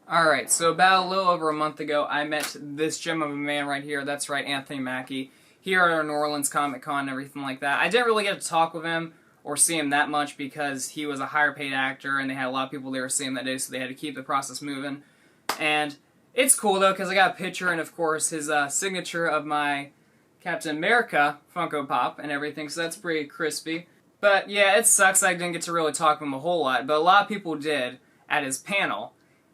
Alright, so about a little over a month ago, I met this gem of a man right here. That's right, Anthony Mackie, here at our New Orleans Comic Con and everything like that. I didn't really get to talk with him or see him that much because he was a higher paid actor and they had a lot of people they were seeing that day, so they had to keep the process moving. And it's cool though, because I got a picture and of course his signature of my Captain America Funko Pop and everything, so that's pretty crispy. But yeah, it sucks I didn't get to really talk to him a whole lot, but a lot of people did at his panel.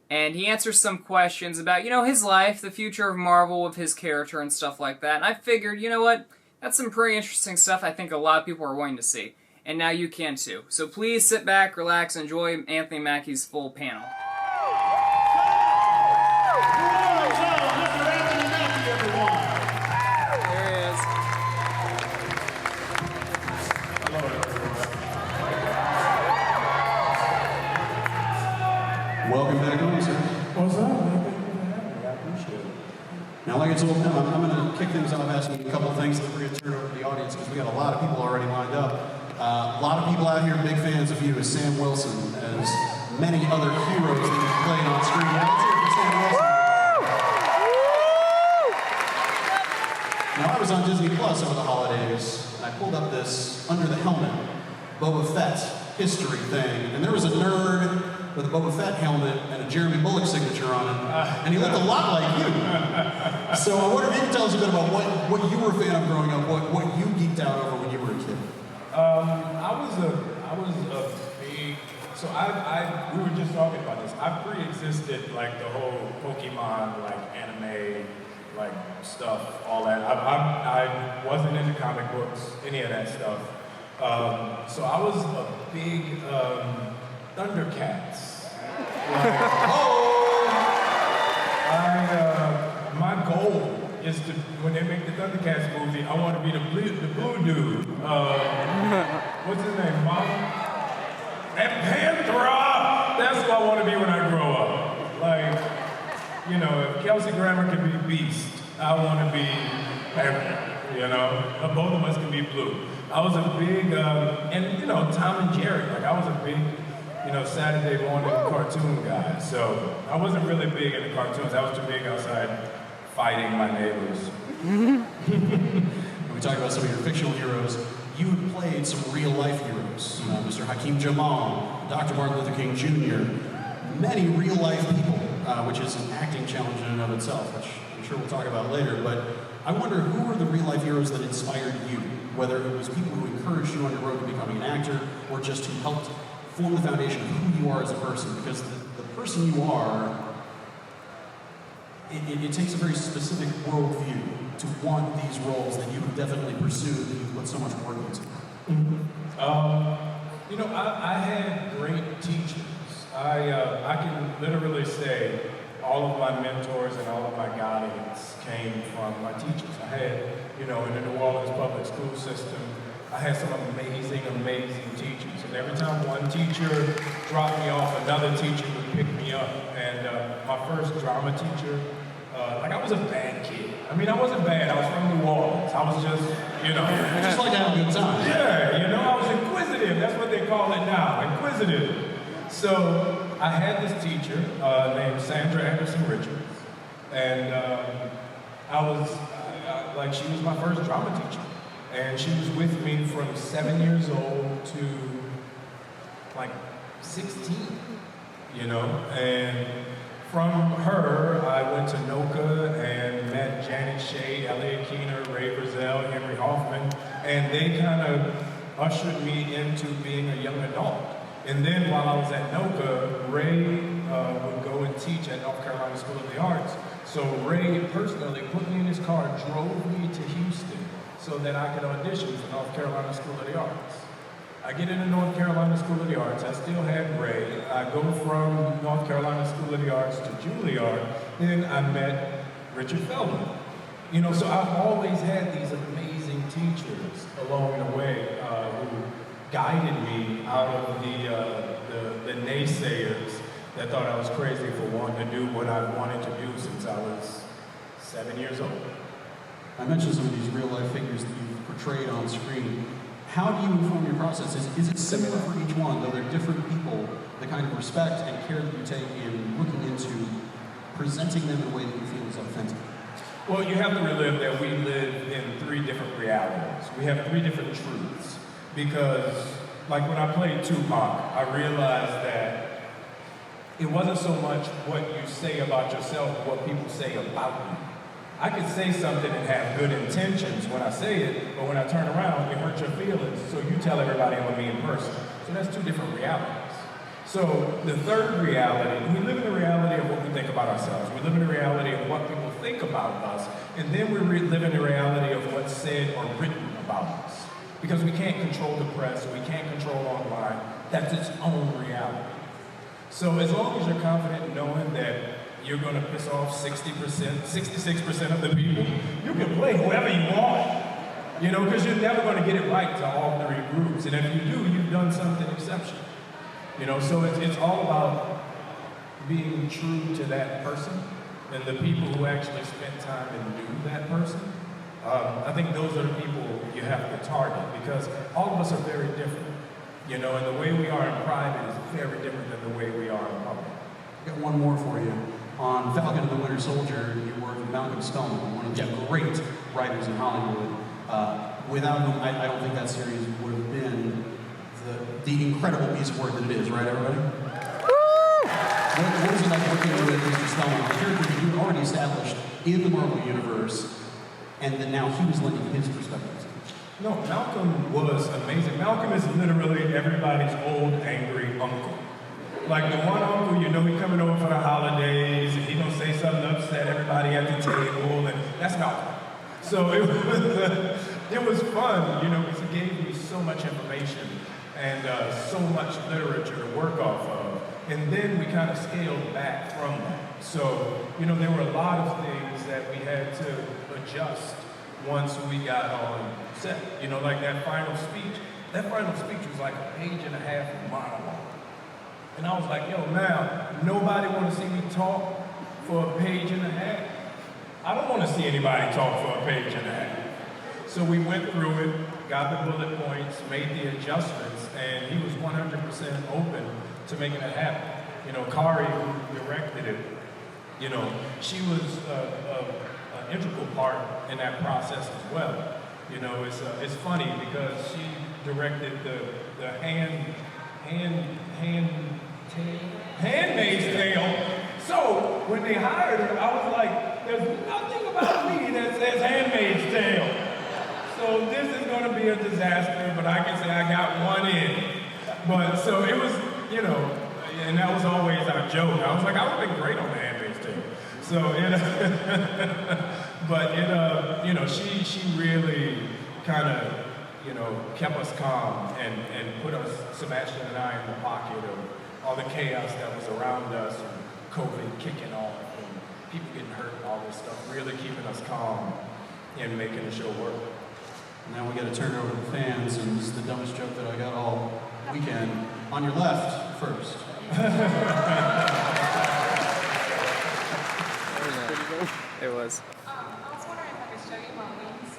And he answers some questions about, his life, the future of Marvel with his character and stuff like that. And I figured, you know what, that's some pretty interesting stuff I think a lot of people are wanting to see. And now you can too. So please sit back, relax, and enjoy Anthony Mackie's full panel. Welcome back home, sir. What's up, man? I appreciate it. Now, like I told him, I'm going to kick things off asking a couple of things, and then we're going to turn it over to the audience, because we got a lot of people already lined up. A lot of people out here, big fans of you as Sam Wilson, as many other heroes that you've played on screen. Now, let's hear it for Sam Wilson. Now, I was on Disney Plus over the holidays, and I pulled up this Under the Helmet Boba Fett history thing, and there was a nerd with a Boba Fett helmet and a Jeremy Bullock signature on it, and he looked a lot like you. So I wonder if you can tell us a bit about what you were a fan of growing up, what you geeked out over when you were a kid. I was a big, so we were just talking about this. I pre-existed like the whole Pokemon, like anime, like stuff, all that. I wasn't into comic books, any of that stuff. So I was a big Thundercats. My goal is to, when they make the Thundercats movie, I want to be the blue dude. What's his name? And Panthera! That's what I want to be when I grow up. Like, if Kelsey Grammer can be Beast, I want to be Panther. Both of us can be blue. I was a big, Tom and Jerry. Like, I was a big, Saturday morning cartoon guy. So I wasn't really big into cartoons. I was too big outside fighting my neighbors. We talked about some of your fictional heroes. You played some real-life heroes. Mr. Hakeem Jamal, Dr. Martin Luther King Jr., many real-life people, which is an acting challenge in and of itself, which I'm sure we'll talk about later. But I wonder, who were the real-life heroes that inspired you? Whether it was people who encouraged you on your road to becoming an actor, or just who helped form the foundation of who you are as a person, because the person you are, it takes a very specific worldview to want these roles that you have definitely pursued, that you've put so much work into. I had great teachers. I can literally say all of my mentors and all of my guidance came from my teachers. I had, in the New Orleans public school system, I had some amazing teachers. And every time one teacher dropped me off, another teacher would pick me up. And my first drama teacher, I was a bad kid. I mean, I wasn't bad. I was from New Orleans. I was just, Just like to have a good time. Yeah, I was inquisitive. That's what they call it now, inquisitive. So I had this teacher named Sandra Anderson Richards. And she was my first drama teacher. And she was with me from 7 years old to 16, and from her, I went to NOCA and met Janet Shea, Elliot Keener, Ray Brazell, Henry Hoffman, and they kind of ushered me into being a young adult. And then while I was at NOCA, Ray would go and teach at North Carolina School of the Arts. So Ray personally put me in his car, drove me to Houston so that I could audition for North Carolina School of the Arts. I get into North Carolina School of the Arts. I still had Ray. I go from North Carolina School of the Arts to Juilliard. Then I met Richard Feldman. So I've always had these amazing teachers along the way who guided me out of the naysayers that thought I was crazy for wanting to do what I wanted to do since I was 7 years old. I mentioned some of these real-life figures that you've portrayed on screen. How do you inform your process? Is it similar for each one, though they're different people, the kind of respect and care that you take in looking into presenting them in a way that you feel is authentic? Well, you have to relive that we live in 3 different realities. We have 3 different truths. Because, like when I played Tupac, I realized that it wasn't so much what you say about yourself, but what people say about you. I could say something and have good intentions when I say it, but when I turn around, it hurts your feelings, so you tell everybody on me in person. So that's 2 different realities. So the third reality, we live in the reality of what we think about ourselves. We live in the reality of what people think about us, and then we live in the reality of what's said or written about us. Because we can't control the press, we can't control online. That's its own reality. So as long as you're confident in knowing that you're going to piss off 60%, 66% of the people, you can play whoever you want. You know, because you're never going to get it right to all 3 groups. And if you do, you've done something exceptional. You know, so it's all about being true to that person and the people who actually spend time and knew that person. I think those are the people you have to target because all of us are very different. You know, and the way we are in private is very different than the way we are in public. I got one more for you. On Falcon and the Winter Soldier, you worked with Malcolm Spellman, one of the great writers in Hollywood. Without whom, I don't think that series would have been the incredible piece of work that it is, right, everybody? What is it like working with Mr. Spellman, a character that you already established in the Marvel Universe, and that now he was lending his perspectives? No, Malcolm was amazing. Malcolm is literally everybody's old, angry uncle. Like the one uncle, you know, he coming over for the holidays, and he gonna say something to upset everybody at the table, and that's Malcolm. So it was fun, you know, because he gave me so much information and so much literature to work off of. And then we kind of scaled back from that. So, you know, there were a lot of things that we had to adjust once we got on set. You know, like that final speech. That final speech was like a page and a half of monologue. And I was like, yo, man, nobody want to see me talk for a page and a half. I don't want to see anybody talk for a page and a half. So we went through it, got the bullet points, made the adjustments, and he was 100% open to making it happen. You know, Kari, who directed it, you know, she was an integral part in that process as well. You know, it's funny because she directed the Handmaid's Tale. So when they hired her, I was like, there's nothing about me that says Handmaid's Tale. So this is going to be a disaster, but I can say I got one in. But so it was, you know, and that was always our joke. I was like, I would have been great on the Handmaid's Tale. So but you know, she really kind of, you know, kept us calm and put us, Sebastian and I, in the pocket of all the chaos that was around us and COVID kicking off and people getting hurt and all this stuff, really keeping us calm and making the show work. Now we got to turn it over to the fans, and this is the dumbest joke that I got all weekend. On your left, first. It was. I was wondering if I could show you my wings.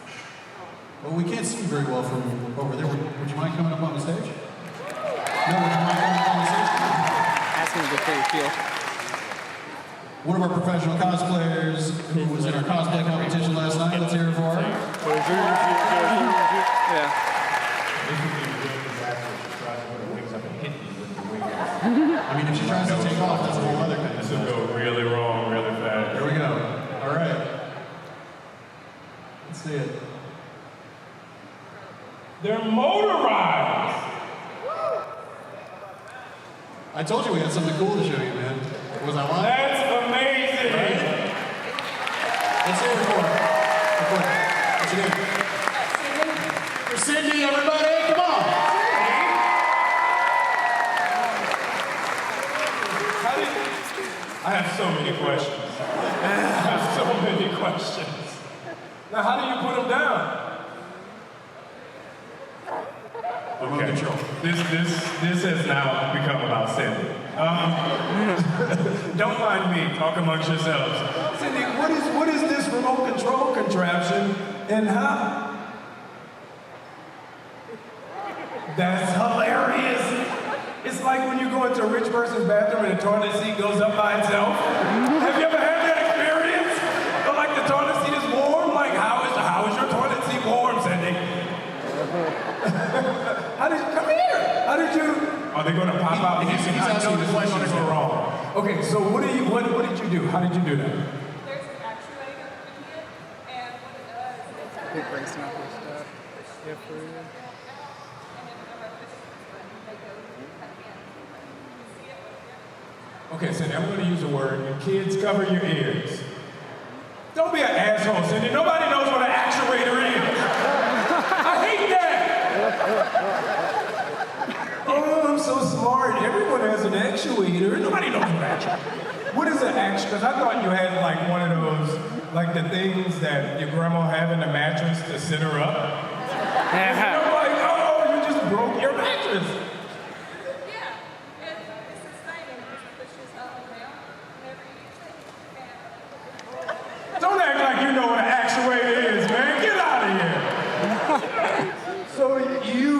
Well, we can't see very well from over there. Would you mind coming up on the stage? No, would you mind coming up on the stage? Ask him to get through your feel. One of our professional cosplayers who was in our cosplay competition last night. Let's hear it for her. Yeah. I mean, if she tries to take off, that's a whole other kind of This will go really wrong really fast. Here we go. All right. Let's see it. They're motorized! I told you we had something cool to show you, man. Was I lying? That's amazing! Right? Let's hear it for her. What's your name? For Cindy, everybody, come on! I have so many questions. Now, how do you put them down? Okay. This has now become about Cindy. Don't mind me. Talk amongst yourselves. Cindy, what is this remote control contraption and how? That's hilarious. It's like when you go into a rich person's bathroom and the toilet seat goes up by itself. Are they going to pop out? He's asking the going to questions go now. wrong. Okay, so what did you do? How did you do that? There's an actuator in it, and what it does is Big racing up their stuff. Yeah, for you. and then whenever I push this button, they go at the end. You see it with your Okay, so now I'm going to use a word. Your kids, cover your ears. Don't be an asshole, Cindy. Nobody knows what an actuator is. I hate that. Oh, I'm so smart. Everyone has an actuator. Nobody knows what actuator. What is an actuator? Because I thought you had like one of those, like the things that your grandma have in the mattress to sit her up. And I'm like, oh, you just broke your mattress. Yeah, it's this thing and it just pushes up and down whenever you use it. And Don't act like you know what an actuator is, man. Get out of here. So you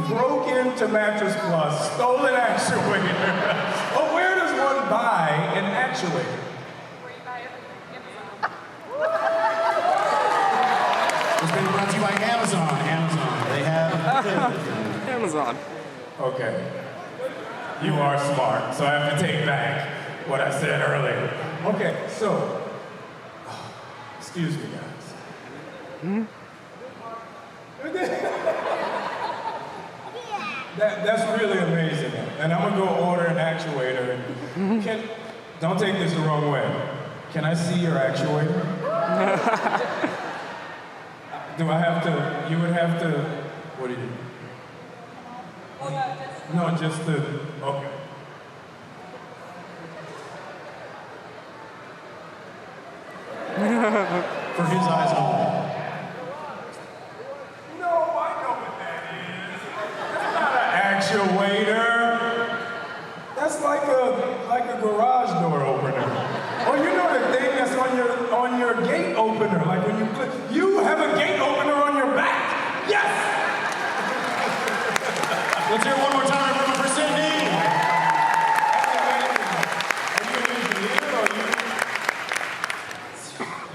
broke into Mattress Plus, stole an actuator. Oh, where does one buy an actuator? where you buy everything, Amazon. It's been brought to you by Amazon. Amazon. They have Amazon. Okay. You are smart, so I have to take back what I said earlier. Okay, so, excuse me, guys. That's really amazing. And I'm gonna go order an actuator. Don't take this the wrong way. Can I see your actuator? Do I have to, you would have to, what do you do? No, just the, okay. for his eyes only. No, I know what that is. That's not an actuator. That's like a garage door opener. Or you know the thing that's on your gate opener, like when you click. You have a gate opener on your back. Yes. Let's hear it one more time for Cindy.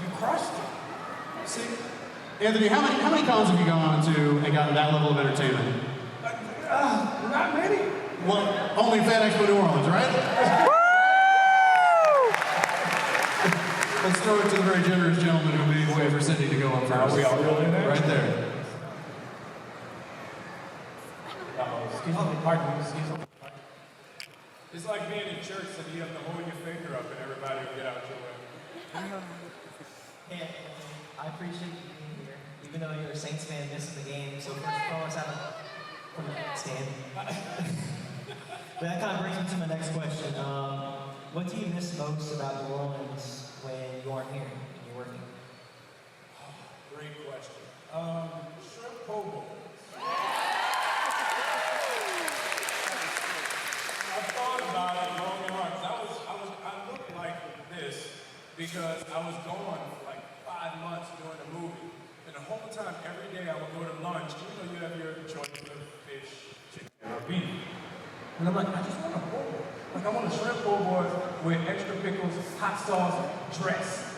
You crushed it. See, Anthony, how many cons have you gone to and gotten that level of entertainment? Not many. Well, only Fan Expo New Orleans, right? Let's throw it to the very generous gentleman who made way for Cindy to go on first. Are we all doing that? Right there. Excuse me, pardon me, excuse me. It's like being in church and you have to hold your finger up and everybody will get out your way. Hey, I appreciate you being here. Even though you're a Saints fan, this is the game. So first of all, let's have a stand. But that kind of brings me to my next question. What do you miss most about New Orleans when you aren't here and you're working? Great question. Shrimp po' boys. I thought about it long and hard. I looked like this because I was gone for like 5 months doing a movie. And the whole time, every day I would go to lunch. You know, you have your choice of fish, chicken, or beef. And I'm like, I just want a po' boy. Like, I want a shrimp po' boy with extra pickles, hot sauce, dress.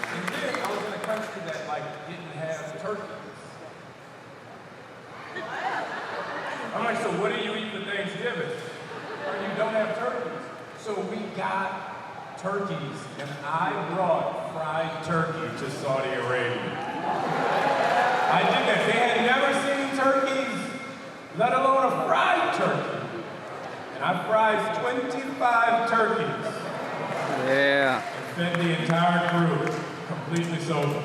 And then I was in a country that like didn't have turkey. I'm like, so what do you eat for Thanksgiving? Or you don't have turkeys. So we got turkeys, and I brought fried turkey to Saudi Arabia. I did that. They had never seen turkeys, let alone a fried turkey. And I fried 25 turkeys. Yeah. And fed the entire crew, completely sober.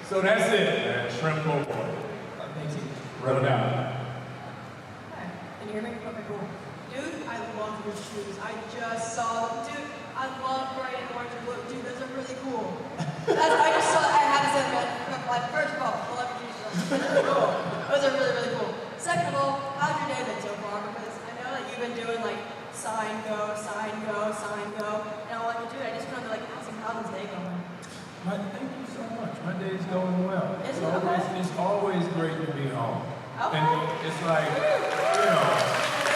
So that's it, man. Shrimp po' boy. Thank you. Wrote it down. Hi, can you hear me? Okay, cool. Dude, I love your shoes. I just saw them. Dude, I love bright and orange and blue. Dude, those are really cool. I just saw, I had to say that, like, first of all, I love your shoes. Those are really cool. Those are really, really cool. Second of all, how's your day been so far? Because I know that you've been doing, like, sign, go, sign, go, sign, go. And I'm like, dude, I just wanted to, like, ask him how's his day going. Thank you so much. My day's going well. Is it? Okay. It's always great to be home. Okay. And it's like, you know,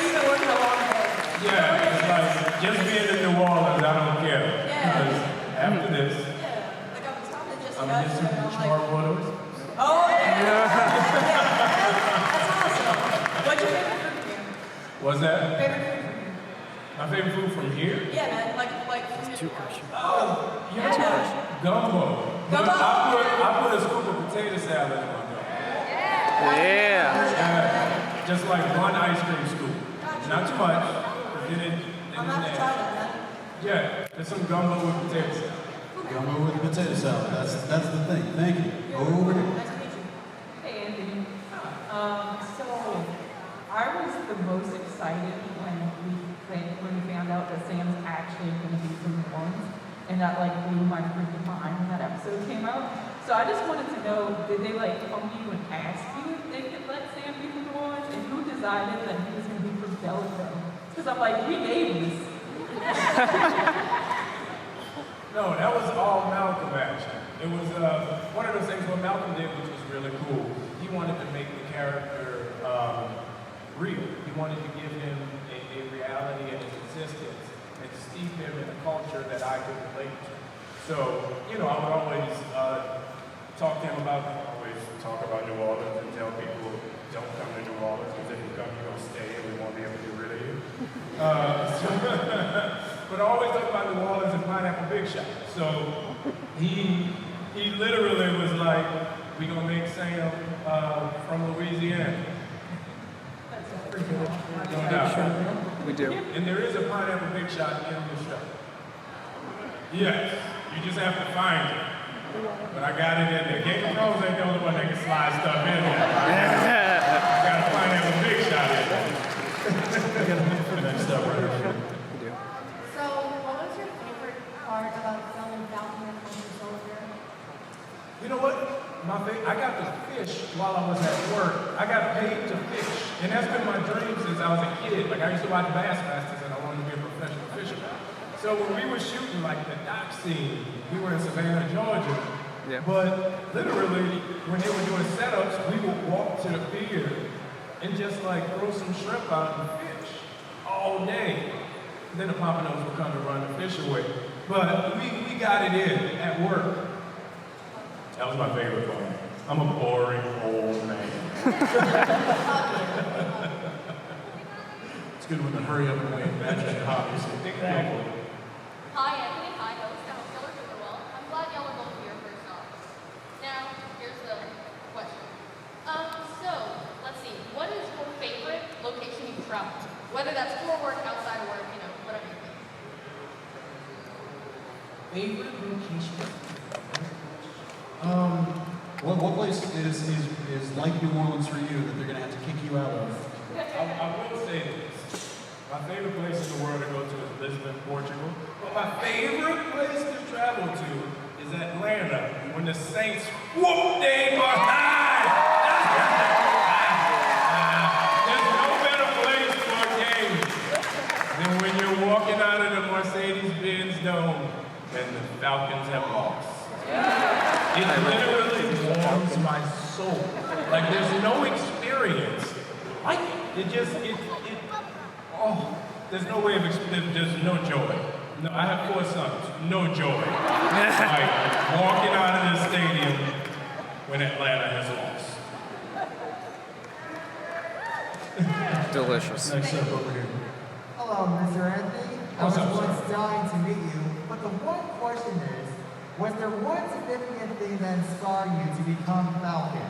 You've been working a long day. yeah, it's like just being in New Orleans, I don't care. Yeah. Because after this, Yeah. Like, I was talking to just I'm gonna get some yesterday, beach I'm like, waters. What's that? Favorite food from here? My favorite food from here? Yeah, man. Like from Two questions. Oh, you know, Yeah. gumbo. But Gumbo? I put a scoop of potato salad in my gumbo. Yeah. Just like one ice cream scoop. Not too much. Then it I'm gonna have to try that, man. Yeah, there's some gumbo with potato salad. Gumbo with potato salad. That's the thing. Thank you. Over here. Nice to meet you. Hey, Anthony. So I was the most excited when we found out that Sam's actually going to be from New Orleans, and that like blew my freaking mind when that episode came out. So I just wanted to know, did they like come to you and ask you if they could let Sam be from New Orleans, and who decided that he was going to be from Belgium? Because I'm like, we neighbors. No, that was all Malcolm action. It was one of those things what Malcolm did, which was really cool. He wanted to make the character real. He wanted to give him a reality in his existence and steep him in a culture that I could relate to. So, you know, I would always talk to him about New Orleans and tell people, don't come to New Orleans, because if you come, you're going to stay and we won't be able to get rid of you. But I always talk about New Orleans and Pineapple Big Shot. So he literally was like, we gonna make Sam from Louisiana. That's pretty good. No doubt. We do. And there is a Pineapple Big Shot in the show. Yes, you just have to find it. But I got it in there. Game of Thrones ain't the only one that can slide stuff in there. I got a Pineapple Big Shot in there. I got to look for that stuff right here. So, what was your favorite part about filming Falcon and Winter Soldier? You know what? I got to fish while I was at work. I got paid to fish. And that's been my dream since I was a kid. Like I used to watch Bassmasters and I wanted to be a professional fisherman. So when we were shooting like the dock scene, we were in Savannah, Georgia. Yeah. But literally, when they were doing setups, we would walk to the pier and just like throw some shrimp out and fish all day. Then the pompanos would come to run the fish away. But we got it in at work. That was my favorite part. I'm a boring old man. It's good when the hurry up and wait matches your hobbies. Exactly. Hi, Anthony. Hi, host. I hope y'all are doing well. I'm glad y'all are both here first off. Now, here's the question. So, let's see. What is your favorite location you've traveled to? Whether that's for work, outside of work, you know, whatever you think. Favorite location? What place is like New Orleans for you that they're gonna have to kick you out of? I will say this. My favorite place in the world to go to is Lisbon, Portugal. But my favorite place to travel to is Atlanta when the Saints whoop they behind. There's no better place for a game than when you're walking out of the Mercedes-Benz Dome and the Falcons have lost. It literally warms my soul. Like there's no experience. Like there's no way of there's no joy. No, I have 4 sons, no joy. Like walking out of the stadium when Atlanta has lost. Delicious. Next up over here. Hello, Mr. Anthony. I was once dying to meet you, but the one question is, was there one significant thing that inspired you to become Falcon?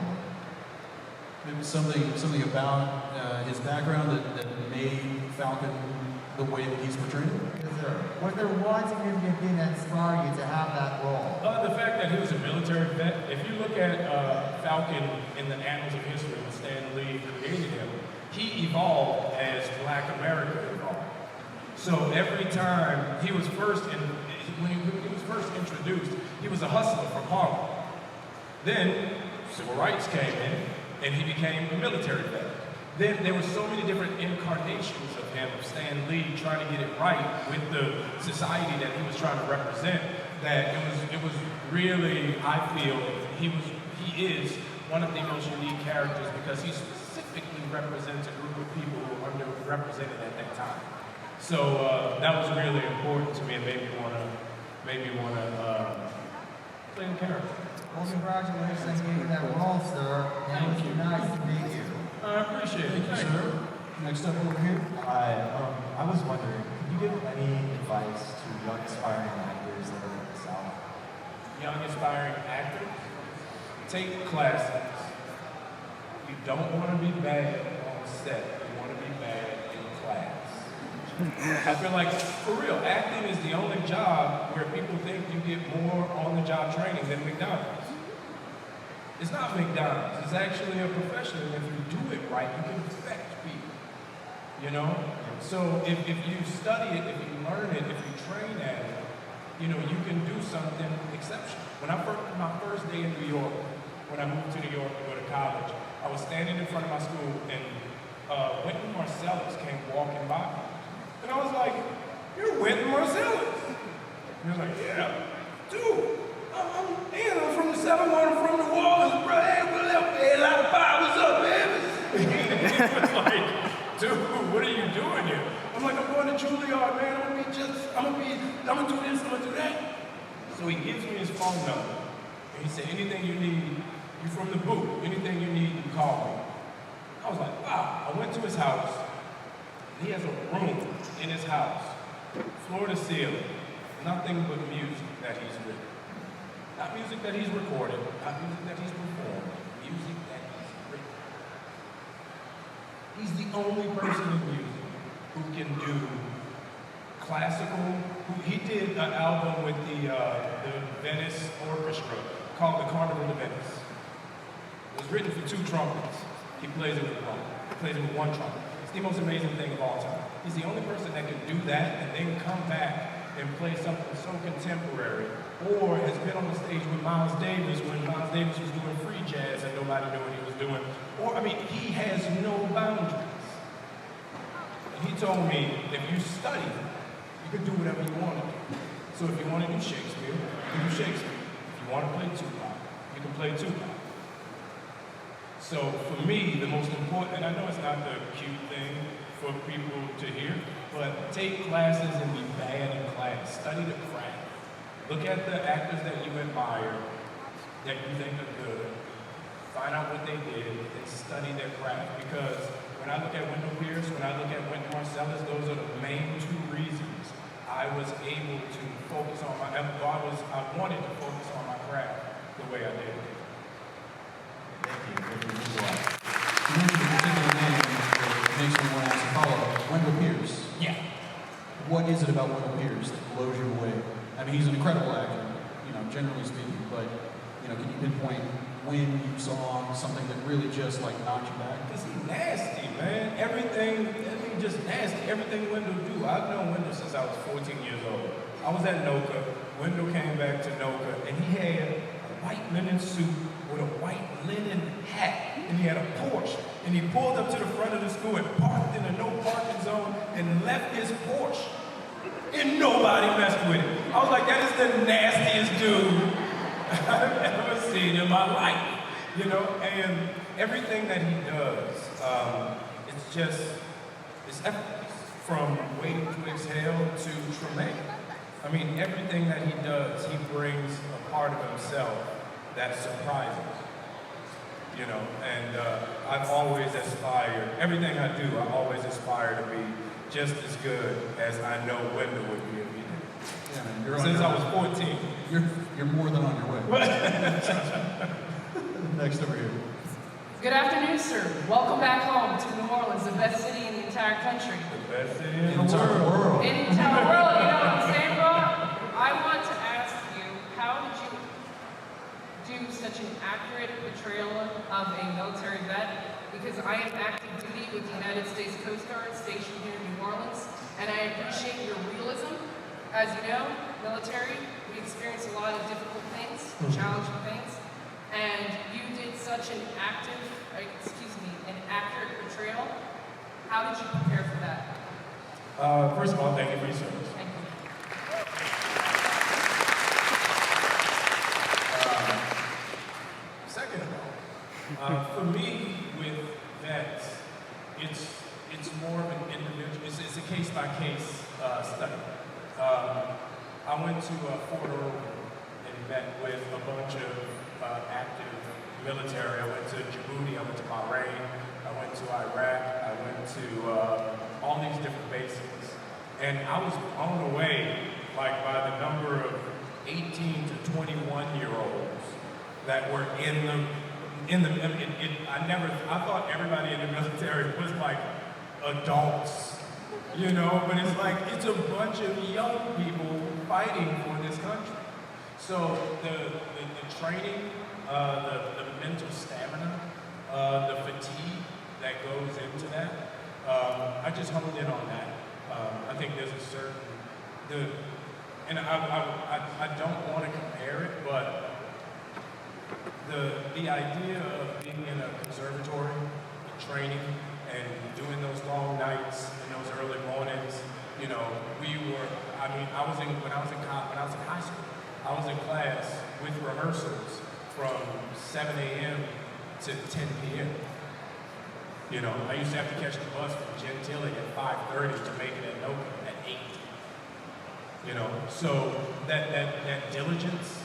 Maybe something about his background that made Falcon the way that he's portrayed. Yes, sir. Was there one significant thing that inspired you to have that role? The fact that he was a military vet. If you look at Falcon in the annals of history, when Stan Lee created him, he evolved as Black America evolved. So every time he was when he was first introduced, he was a hustler from Harlem. Then civil rights came in, and he became a military vet. Then there were so many different incarnations of him, of Stan Lee, trying to get it right with the society that he was trying to represent, that it was really, I feel, he is one of the most unique characters because he specifically represents a group of people who were underrepresented at that time. So that was really important to me and made me want to play the character. Well, congratulations on getting that role, sir. And it was nice to meet you. I appreciate it. Thank you, sir. Next up over here. Hi, I was wondering, could you give any advice to young aspiring actors that are in the South? Young aspiring actors, take classes. You don't want to be bad on set. You want to be bad in class. I feel like, for real, acting is the only job where people think you get more on-the-job training than McDonald's. It's not McDonald's. It's actually a profession, and if you do it right, you can affect people. You know? So if you study it, if you learn it, if you train at it, you know, you can do something exceptional. My first day in New York, when I moved to New York to go to college, I was standing in front of my school, and Wynton Marsalis came walking by me. And I was like, "You're Wynton Marsalis." He was like, "Yeah, dude. I'm from the 7-1, I'm from New Orleans, bro. Hey, what up, man? A lot of pie, what's up, man?" He was like, "Dude, what are you doing here?" I'm like, "I'm going to Juilliard, man. I'm gonna do this, I'm gonna do that." So he gives me his phone number, and he said, "Anything you need, you're from the booth. Anything you need, you call me." I was like, wow. I went to his house. He has a room in his house, floor to ceiling, nothing but music that he's written. Not music that he's recorded, not music that he's performed, music that he's written. He's the only person in music who can do classical. He did an album with the Venice Orchestra called The Carnival of Venice. It was written for 2 trumpets. He plays it with one. He plays it with 1 trumpet. It's the most amazing thing of all time. He's the only person that can do that and then come back and play something so contemporary, or has been on the stage with Miles Davis when Miles Davis was doing free jazz and nobody knew what he was doing. Or, I mean, he has no boundaries. And he told me, if you study, you can do whatever you want to do. So if you want to do Shakespeare, you can do Shakespeare. If you want to play Tupac, you can play Tupac. So for me, the most important, and I know it's not the cute thing for people to hear, but take classes and be bad in class. Study the craft. Look at the actors that you admire, that you think are good. Find out what they did and study their craft. Because when I look at Wendell Pierce, when I look at Wynton Marsalis, those are the main 2 reasons I was able to focus on I wanted to focus on my craft the way I did. Thank you. You mentioned a particular name that makes me want to ask a follow-up. Wendell Pierce. Yeah. What is it about Wendell Pierce that blows you away? I mean, he's an incredible actor, you know, generally speaking, but, you know, can you pinpoint when you saw something that really just, like, knocked you back? Because he's nasty, man. Everything just nasty. Everything Wendell do. I've known Wendell since I was 14 years old. I was at NOCA. Wendell came back to NOCA, and he had a white linen suit with a white linen hat, and he had a Porsche, and he pulled up to the front of the school and parked in a no parking zone and left his Porsche, and nobody messed with it. I was like, that is the nastiest dude I've ever seen in my life, you know, and everything that he does, it's effortless, from Waiting to Exhale to Tremaine. I mean, everything that he does, he brings a part of himself that surprises, you know, and I've always aspired, everything I do, I always aspire to be just as good as I know Wendell would be if he did. Yeah, man, you're Since I was 14. You're more than on your way. Next over here. Good afternoon, sir. Welcome back home to New Orleans, the best city in the entire country. The best city in the world. In the entire world, you know what I'm saying, bro? I want to ask you, how did you do such an accurate portrayal of a military vet? Because I am active duty with the United States Coast Guard stationed here in New Orleans, and I appreciate your realism. As you know, military, we experience a lot of difficult things, challenging things, and you did such an an accurate portrayal. How did you prepare for that? First of all, thank you for your service. Thank you. Second of all, for me with vets, it's more of an individual, it's a case-by-case study. I went to Fort Irwin and met with a bunch of active military. I went to Djibouti, I went to Bahrain, I went to Iraq, I went to all these different bases. And I was blown away like by the number of 18 to 21-year-olds that were I thought everybody in the military was like adults, you know, but it's like, it's a bunch of young people fighting for this country. So the training, the mental stamina, the fatigue that goes into that, I just honed in on that. I think there's a certain, and I don't want to compare it, but the idea of being in a conservatory, training, and doing those long nights and those early mornings, you know, when I was in high school, I was in class with rehearsals from 7 a.m. to 10 p.m. You know, I used to have to catch the bus from Gentilly at 5:30 to make it at Noka at 8. You know, so that diligence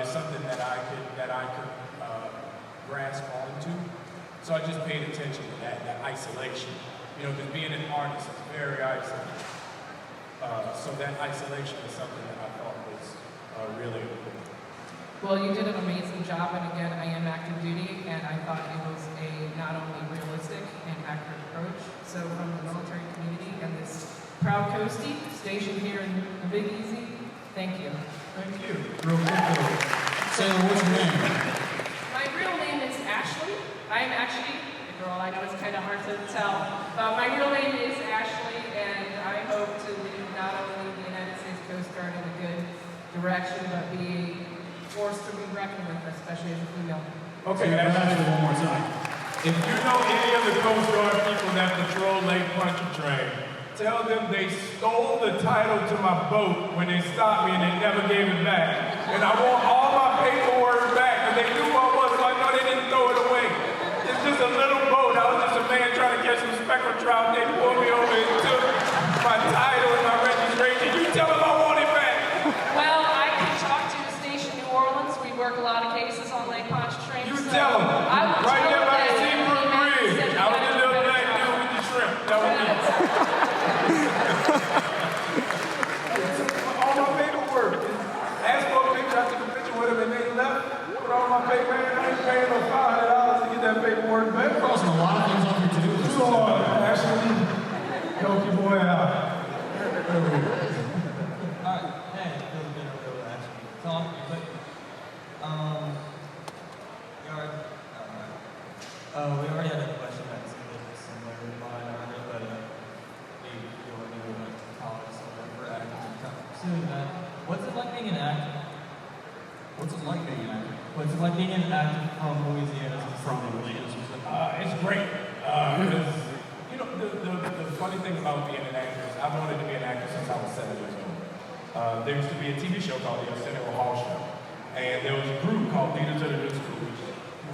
is something that I could grasp onto. So I just paid attention to that isolation. You know, because being an artist is very isolating. So that isolation is something that I thought was really important. Well, you did an amazing job, and again, I am active duty, and I thought it was a not only realistic and accurate approach. So from the military community and this proud coastie stationed here in the Big Easy, thank you. Thank you. Real good. Sailor, what's your name? My real name is Ashley. I am actually a girl. I know it's kind of hard to tell. My real name is Ashley, and I hope to lead not only the United States Coast Guard in a good direction, but be forced to be reckoned with, especially as a female. Okay, Ashley, one more time. if you know any of the Coast Guard people that patrol Lake Pontchartrain, tell them they stole the title to my boat when they stopped me and they never gave it back. And I want all my paperwork back, and they knew who I was, so I know they didn't throw it away. It's just a little boat. I was just a man trying to catch some speckled trout. They pulled me over and took my title and my registration. You tell them I want it back. Well, I can talk to the station New Orleans. We work a lot of cases on Lake Pontchartrain. You so tell them. I will Right tell there by the them Seabrook that Bridge. I was the little black dude with the shrimp. That was me. All my paperwork. Asked for a picture, I took a picture with them and they left. Put all my paper in. I ain't paying no $500 to get that paperwork back. Crossing a lot of things off your to-do list. Ashley, help your boy out. Alright, hey, feels good over there, actually. Tom, you quick. We already had a question that's a little bit similar to mine already, but maybe you'll maybe like college somewhere for acting and kind of pursuing that. What's it like being an actor? What's it like being an actor? What's it like being an actor from Louisiana? It's great. Because, you know, the funny thing about being an actor is I've wanted to be an actor since I was 7 years old. There used to be a TV show called the Arsenio Hall Show. And there was a group called Leaders of the New School, which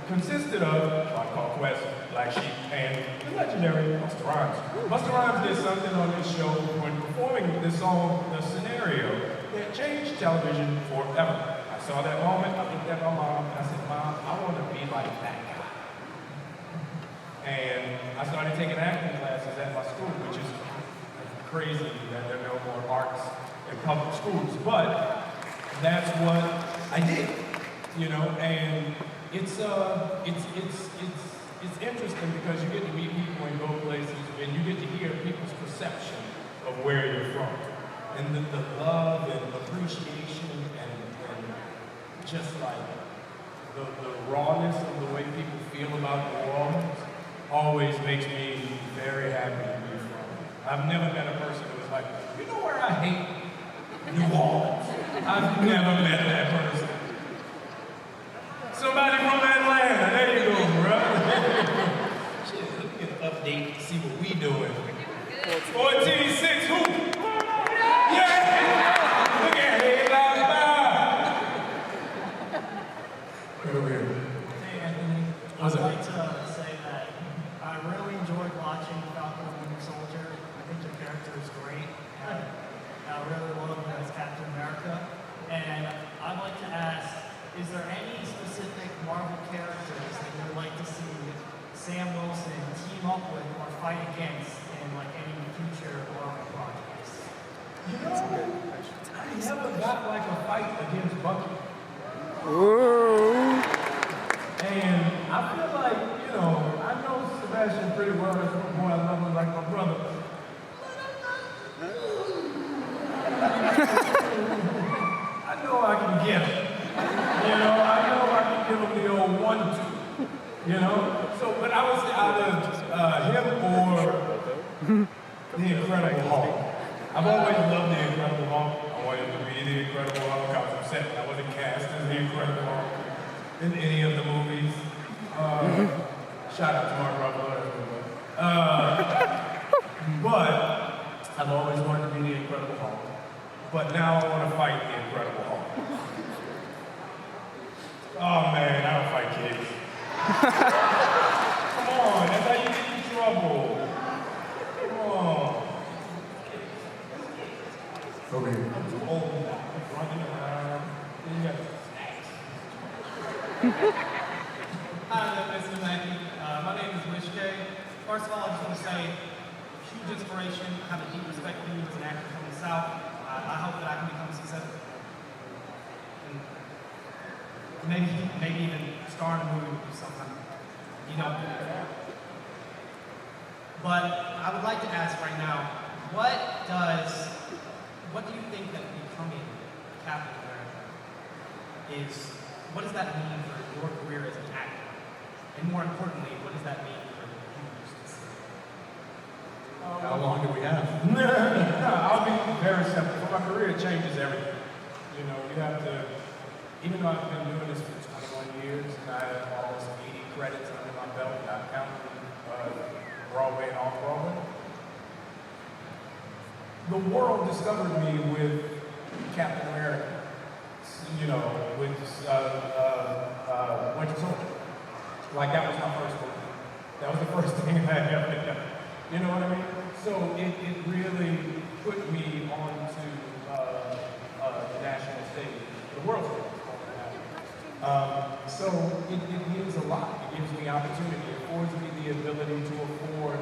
consisted of Tribe Called Quest, Black Sheep, and the legendary Busta Rhymes. Busta Rhymes did something on this show when performing this song, The Scenario, that changed television forever. I saw that moment, I looked at my mom, and I said, Mom, I want to be like that guy. And I started taking acting classes at my school, which is crazy that there are no more arts in public schools, but that's what I did, you know, and it's interesting because you get to meet people and go places and you get to hear people's perception of where you're from. And the love and appreciation and just like the rawness of the way people feel about New Orleans always makes me very happy to be from. I've never met a person who was like, you know where I hate New Orleans? I've never met that person. Somebody from Atlanta, there you go, bro. Shit, let me get an update to see what we doing. 14-6, who? Yeah! Look at it, Right over here. Hey, Anthony. How's I'd that? like to say that I really enjoyed watching Falcon and Winter Soldier. I think your character is great. And I really love him as Captain America. And I'd like to ask, is there any specific Marvel characters that you would like to see Sam Wilson team up with or fight against in like any future Marvel projects? You know, I never got like a fight against Bucky. And I feel like, you know, I know Sebastian pretty well. That's my boy. I love him like my brother. I know I can get him. You know, I know I can give him the old 1-2. You know? So, but I was either him or the Incredible Hulk. I've always loved the Incredible Hulk. I wanted to be the Incredible Hulk. I was upset that I wasn't cast as the Incredible Hulk in any of the movies. Shout out to Mark Ruffalo. But I've always wanted to be the Incredible Hulk. But now I want to fight the Incredible Hulk. Oh man, I don't fight kids. Come on, that's how you get in trouble. Come on. Over here. I'm too old now. I'm running around. You got snacks. Hi there, Mr. Mackie. My name is Wish K. First of all, I just want to say, huge inspiration. I have a deep respect for you as an actor from the South. I hope that I can become successful. And maybe even star in a movie with you sometime. You know. But I would like to ask right now, what do you think that becoming Captain America is, what does that mean for your career as an actor? And more importantly, what does that mean for you specifically? How long do we have? I'll be very simple. For my career, it changes everything. You know, you have to, even though I've been doing this for 21 years and I have almost 80 credits under my belt, not counting Broadway and off-Broadway, the world discovered me with Captain America, you know, with Winter Soldier. Like, that was my first movie. That was the first thing I had ever done. You know what I mean? So it really put me onto the national stage, the world stage. So it means a lot. It gives me opportunity. It affords me the ability to afford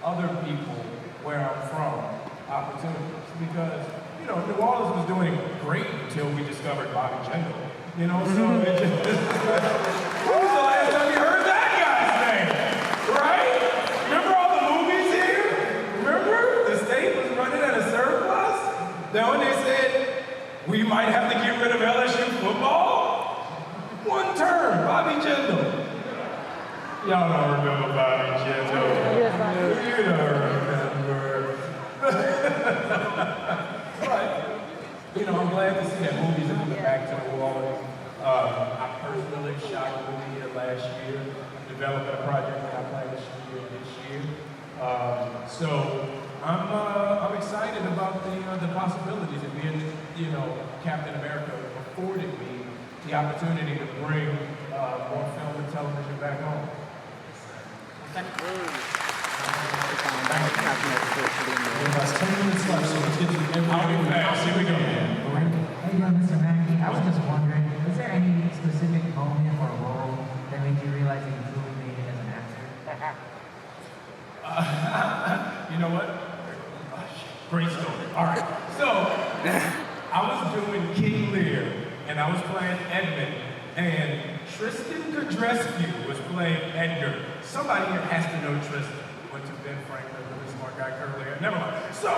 other people where I'm from opportunities. Because, you know, New Orleans was doing great until we discovered Bobby Jindal. You know, so it just, when was the last time you heard that guy's name? Right? Remember all the movies here? Remember? The state was running at a surplus? Then when they said, we might have to get rid of LSU football? One term, Bobby Jindal. Y'all don't remember Bobby Jindal. You don't remember. But, you know, I'm glad to see that movies are coming back to New Orleans. I personally shot a movie here last year, developing a project that I plan to shoot here this year. So I'm excited about the possibilities of being, you know, Captain America afforded me the opportunity to bring more film and television back home. We have 10 minutes left, so let's get to the end. I'll be fast. Here we go. Hey, Mr. Mackie, I was just wondering, was there any specific moment or role that made you realize that you truly made it as an actor? You know what? Great story. All right. So, I was doing King Lear, and I was playing Edmund, and Tristan Kudrescu was playing Edgar. Somebody here has to know Tristan. Went to Ben Franklin, really smart guy, curly hair. Never mind. So,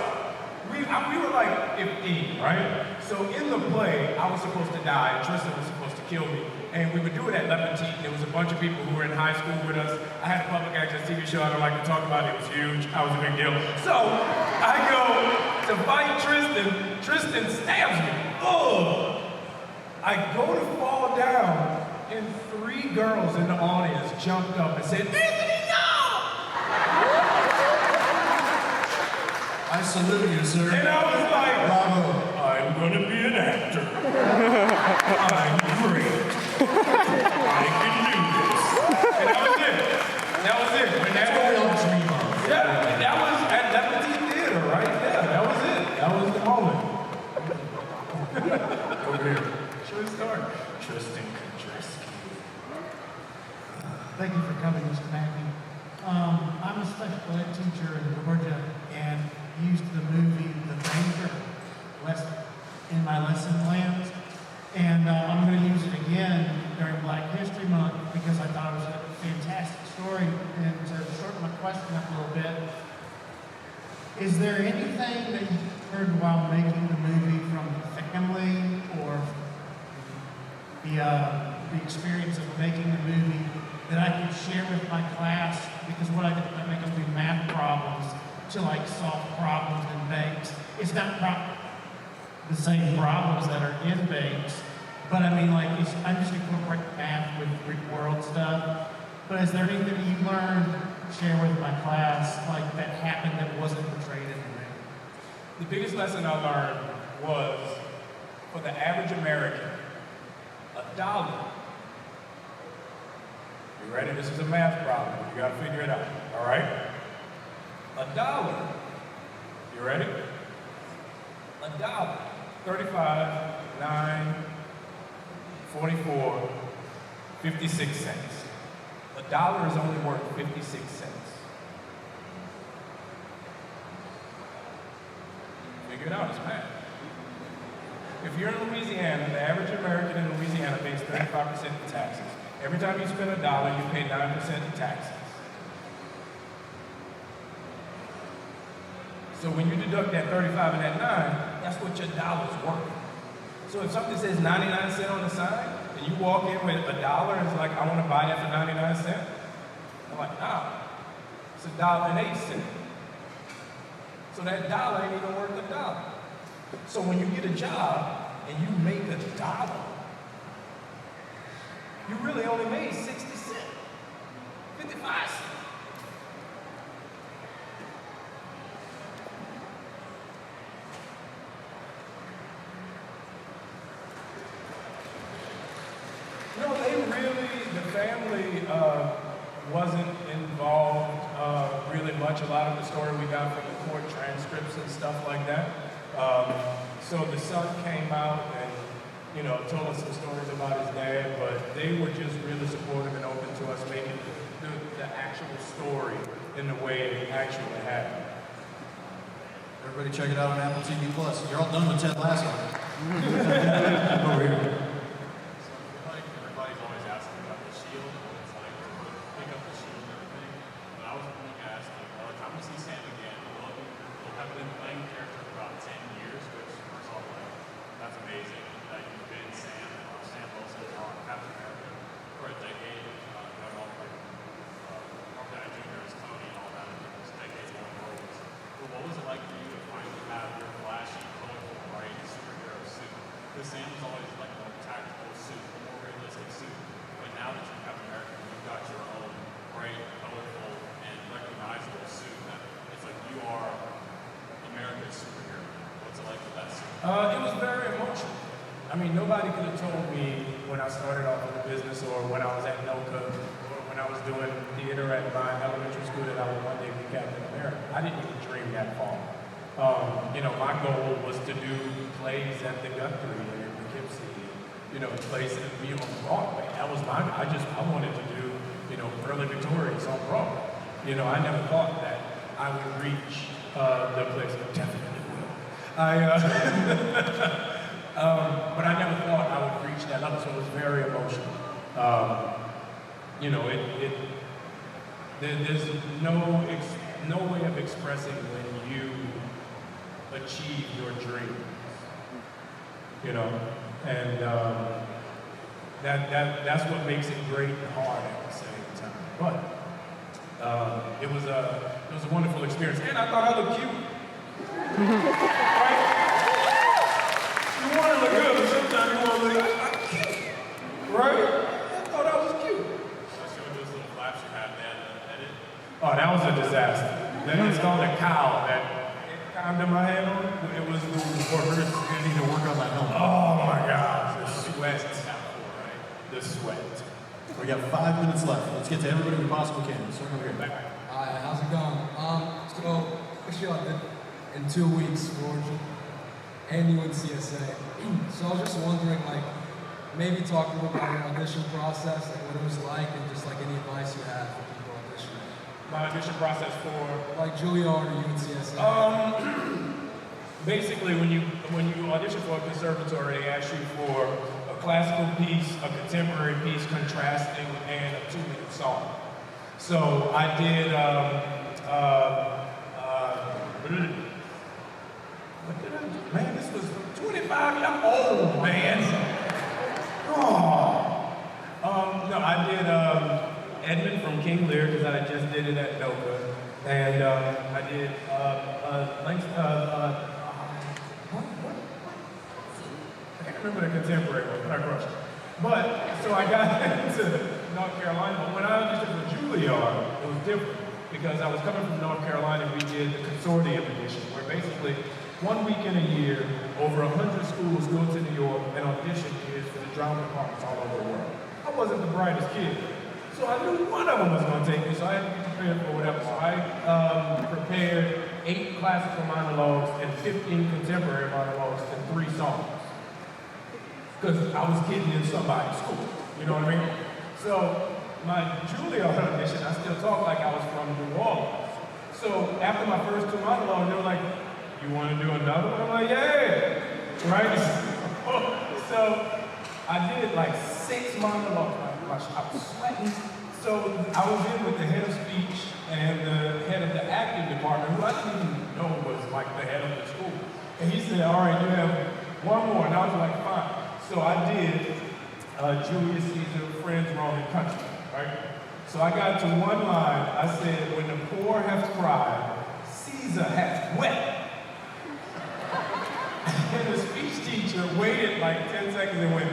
we were like 15, right? So in the play, I was supposed to die, and Tristan was supposed to kill me. And we would do it at Lepontine. There was a bunch of people who were in high school with us. I had a public access TV show I don't like to talk about. It was huge. I was a big deal. So I go to fight Tristan. Tristan stabs me. Ugh! I go to fall down, and 3 girls in the audience jumped up and said, "Anthony, no!" I salute you, sir. And I was like, Bravo. I'm gonna be an actor. I'm great. I can do this. And that was it. That was it. When That's what we all dream of. yeah, that was at Lepontine Theater, right? Yeah, that was it. That was the moment. Over here. True story. Tristan Kudrescu. Thank you for coming, Mr. Mackie. I'm I'm a special ed teacher in Georgia and used the movie The Banker in my lesson plans. And I'm going to use it again during Black History Month because I thought it was a fantastic story. And to shorten my question up a little bit, is there anything that you heard while making the movie from family or the experience of making the movie that I could share with my class? Because what I did, I make them do math problems to like solve problems in banks. It's not the same problems that are in banks, but I mean, like, I'm just incorporating math with Greek world stuff. But is there anything that you learned to share with my class, like, that happened that wasn't portrayed in the movie? The biggest lesson I learned was, for the average American, $1. You ready? This is a math problem. You gotta figure it out, all right? $1. You ready? $1. 35, 9, 44, 56 cents. $1 is only worth 56 cents. Figure it out, it's math. If you're in Louisiana, the average American in Louisiana pays 35% in taxes. Every time you spend $1, you pay 9% in taxes. So when you deduct that 35 and that 9, that's what your dollar's worth. So if something says 99 cents on the side, and you walk in with $1 and it's like, I want to buy that for 99 cents, I'm like, nah, it's $1.08. So that dollar ain't even worth $1. So when you get a job and you make $1, you really only made 60 cents, 55 cents. No, the family wasn't involved really much. A lot of the story we got from the court transcripts and stuff like that. So the son came out and, told us some stories about his dad, but they were just really supportive and open to us making the actual story in the way it actually happened. Everybody check it out on Apple TV+. You're all done with Ted Lasso. Over here. Everybody's always asking about the shield. It's like, pick up the shield and everything. But I was going to ask, by the time we see Sam again, we'll have been playing the character for about 10 years, which, first of all, that's amazing that you've been Sam Wilson, Captain America, for a decade. Going all like Robert Downey Jr. as Tony and all that, those decades-long roles. But what was it like for you to finally have your flashy, colorful, bright superhero suit? Because Sam was always like a more tactical suit, a more realistic suit. But now that you're Captain America, you've got your own bright, colorful, and recognizable suit that it's like you are America's superhero. What's it like with that suit? It was very emotional. I mean, nobody could have told me when I started off in the business or when I was at NOCA or when I was doing theater at my elementary school that I would one day be Captain America. I didn't even dream that far. My goal was to do plays at the Guthrie and in Poughkeepsie, plays on Broadway. That was I wanted to do, early Victorious on Broadway. I never thought that I would reach the place. Definitely will. But I never thought I would reach that level, so it was very emotional. There's no way of expressing when you achieve your dreams, and that's what makes it great and hard at the same time. But it was a wonderful experience, and I thought I looked cute. Right? You want to look good, but sometimes you want to look cute, right? I thought I was cute. I showed those little flaps you had there in the edit. Oh, that was a disaster. Then it's called a cowl that under my head on. It was Or we're gonna need to work on that helmet. oh my God, the sweat. The sweat. We got 5 minutes left. Let's get to everybody we possibly can. Start over here. Hi, how's it going? So actually I did in 2 weeks for and UNCSA. So I was just wondering, maybe talk a little about your audition process, what it was like, and just any advice you have for people auditioning. My audition process for Like Juilliard or UNCSA? Basically, when you audition for a conservatory, they ask you for a classical piece, a contemporary piece, contrasting, and a 2-minute song. So I did. What did I do? Man, this was 25. I'm old, man. Oh. No, I did Edmund from King Lear because I just did it at NOVA, and I did I can't remember the contemporary one, but I crushed it. But, so I got into North Carolina, but when I auditioned for Juilliard, it was different because I was coming from North Carolina and we did the consortium edition, where basically 1 week in a year, over 100 schools go to New York and audition kids for the drama departments all over the world. I wasn't the brightest kid, so I knew one of them was going to take me, so I had to be prepared for whatever. So I prepared 8 classical monologues and 15 contemporary monologues and 3 songs. Because I was getting in somebody's school, you know what I mean? So my Juilliard audition, I still talk like I was from New Orleans. So after my first 2 monologues, they were like, "You want to do another one?" I'm like, "Yeah!" Right? So I did like 6 monologues. I was sweating. So I was in with the head of speech and the head of the acting department, who I didn't even know was like the head of the school. And he said, "All right, you have 1 more." And I was like, "Fine." So I did Julius Caesar, Friends, Rome, and Country, right? So I got to one line. I said, "When the poor have cried, Caesar hath wept." And the speech teacher waited like 10 seconds and went,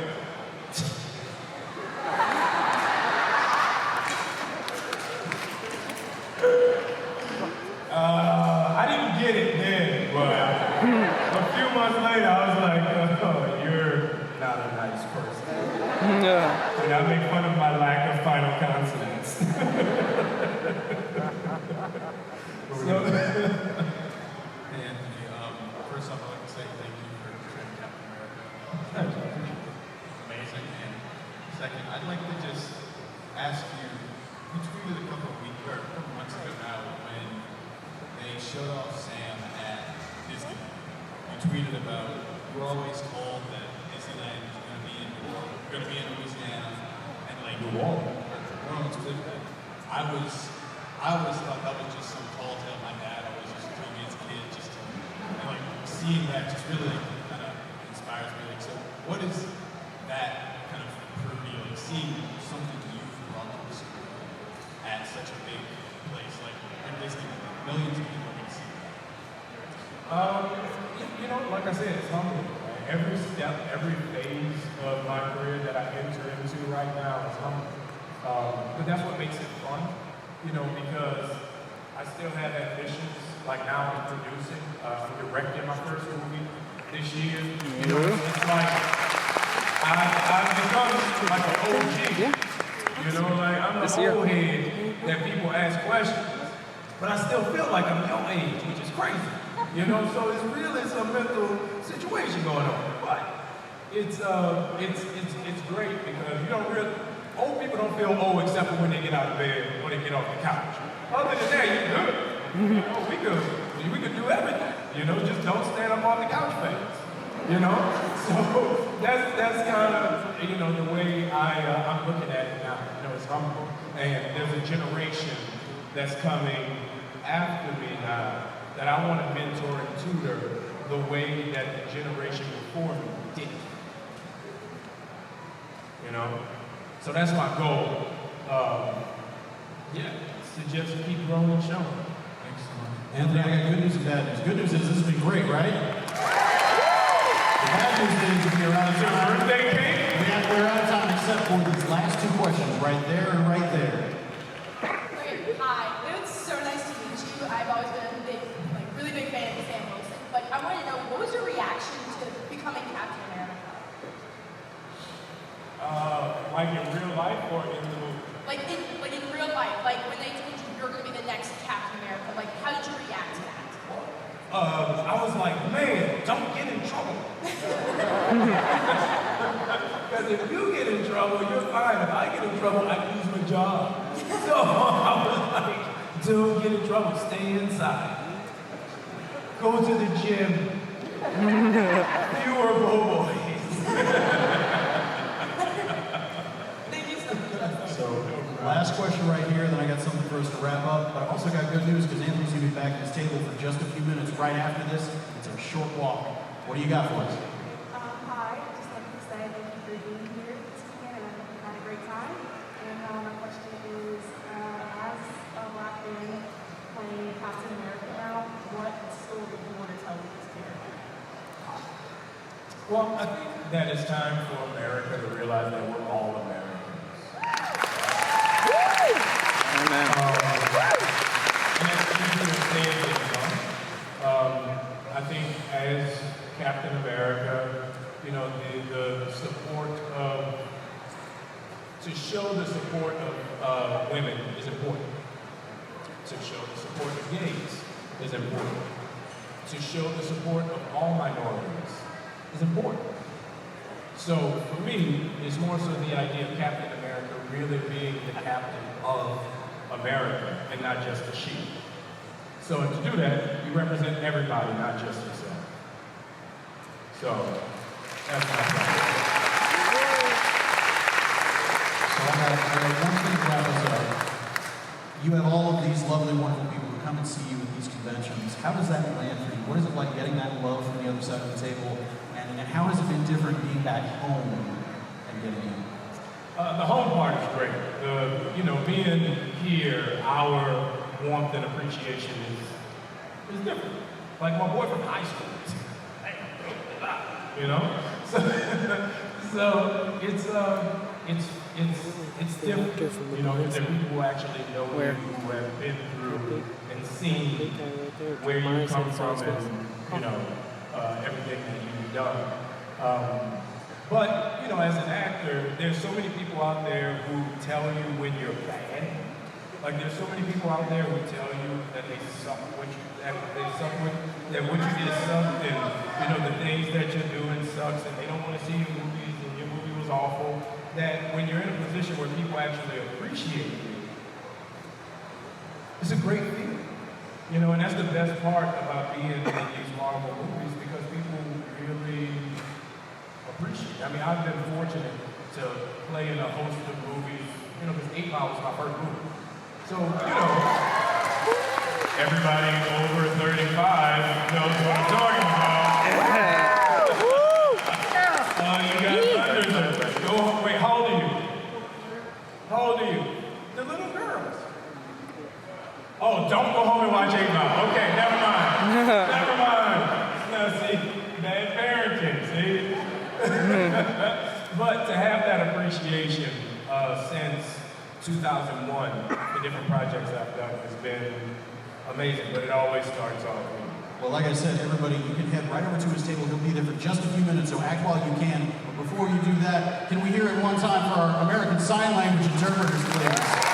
I didn't get it then, but a few months later, I was like, "Oh, you're not a nice person." Yeah. And I make fun of my lack of final consonants. So, Hey Anthony, first off, I'd like to say thank you for portraying Captain America. Amazing. And second, I'd like to just ask you, you tweeted a couple months ago now when they showed off Sam at Disneyland. You tweeted about, "We're always told that Disneyland is going to be in Louisiana and like New Orleans specifically." I always thought that was just some tall tale my dad always used to tell me as a kid, just to, and like seeing that just really like, kind of inspires me. Like, so what is that kind of for you, like seeing something you've brought to the school at such a big place like Disneyland, like millions of people are going to see that? you know, like I said, it's humbling. Right? Every step, every phase of my career that I enter into right now is humbling. But that's what makes it fun, you know, because I still have ambitions. Like now I'm producing, I'm directing my first movie this year. You know, it's like I've become like an OG. You know, like I'm the old head that people ask questions, but I still feel like I'm your age, which is crazy. You know, so it's really some mental situation going on. But it's great because you don't really, old people don't feel old except for when they get out of bed or they get off the couch. Other than that, you're good. You know, we could do everything. You know, just don't stand up on the couch phase. You know, so that's kind of, you know, the way I'm looking at it now. You know, it's humble, and there's a generation that's coming after me now that I want to mentor and tutor the way that the generation before me did. You know, so that's my goal. To just keep growing and showing. Thanks so much. Anthony, I got good news and bad news. Good news is this has been great, right? The bad news is we're out of time. Birthday cake? We're out of time except for these last 2 questions, right there and right there. Okay, hi. It's so nice to meet you. I've always been a really big fan of Sam Wilson. But I wanted to know, what was your reaction to becoming Captain America? Like in real life or in the movie? Like in real life, like when they told you you're going to be the next Captain America, like how did you react to that? I was like, man, don't get in trouble. Because if you get in trouble, you're fine. If I get in trouble, I lose my job. So I was like, Don't get in trouble. Stay inside. Go to the gym. Fewer boys. So, last question right here, then I got something for us to wrap up. But I also got good news because Anthony's going to be back at his table for just a few minutes right after this. It's a short walk. What do you got for us? Hi, I'd just like to say thank you for being here this weekend, and I hope you had a great time. And my question is, as a Black man playing Captain America now, what story do you want to tell with this character? Well, I think that it's time for America to realize that we're all Americans. Amen. And it's easy to say it, I think as Captain America, you know, the support of, to show the support of women is important. To show the support of gays is important. To show the support of all minorities is important. So for me, it's more so the idea of Captain America really being the captain of America and not just a she. So to do that, you represent everybody, not just yourself. So that's my plan. So I got one thing to wrap us up. You have all of these lovely, wonderful people who come and see you at these conventions. How does that land for you? What is it like getting that love from the other side of the table? And how has it been different being back home and getting in? The home part is great. Being here, our warmth and appreciation is different. Like my boy from high school, you know. So it's different. You know, there are people who actually know you, who have been through and seen where you come from, and everything that you've done. But, as an actor, there's so many people out there who tell you when you're bad. Like, there's so many people out there who tell you that they suck what you did sucked, and, the things that you're doing sucks, and they don't want to see your movies, and your movie was awful. That when you're in a position where people actually appreciate you, it's a great feeling. And that's the best part about being in these Marvel movies, because people really appreciate it. I mean, I've been fortunate to play in a host of movies, because 8 Mile was my first movie. So, everybody over 35 knows what I'm talking about. You got Thunders. Go home. Wait, how old are you? How old are you? The little girls. Oh, don't go home and watch 8 Mile. Okay, never mind. Never mind. Now, see, bad parenting, see? But to have that appreciation since 2001, the different projects I've done has been amazing, but it always starts off with me. Well, like I said, everybody, you can head right over to his table. He'll be there for just a few minutes, so act while you can. But before you do that, can we hear it one time for our American Sign Language interpreters, please?